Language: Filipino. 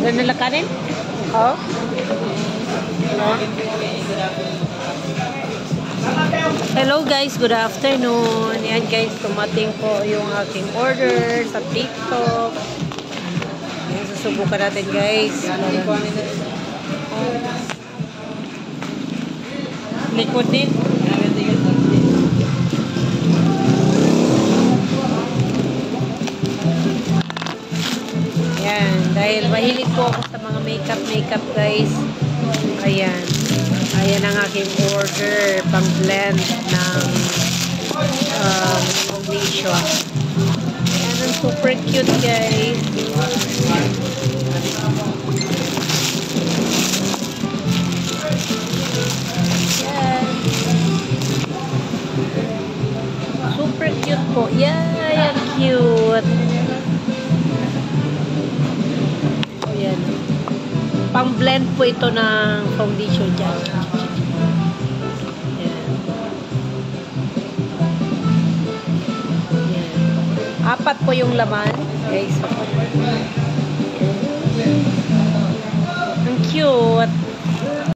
Ada nila kanin? Oh. Hello guys, good afternoon. Yan guys, tumating po yung aking order sa TikTok. Yan, susubukan natin guys. Likod din. Yan, dahil mahilig po ako sa mga makeup guys. Ayan. Ayan ang aking order, pang blend ng foundation. Ayan, ang super cute guys. Ayan. Super cute po. Ayan, cute. Ayan. Pang blend po ito ng foundation dyan. Apat po yung laman. Guys. Ang cute.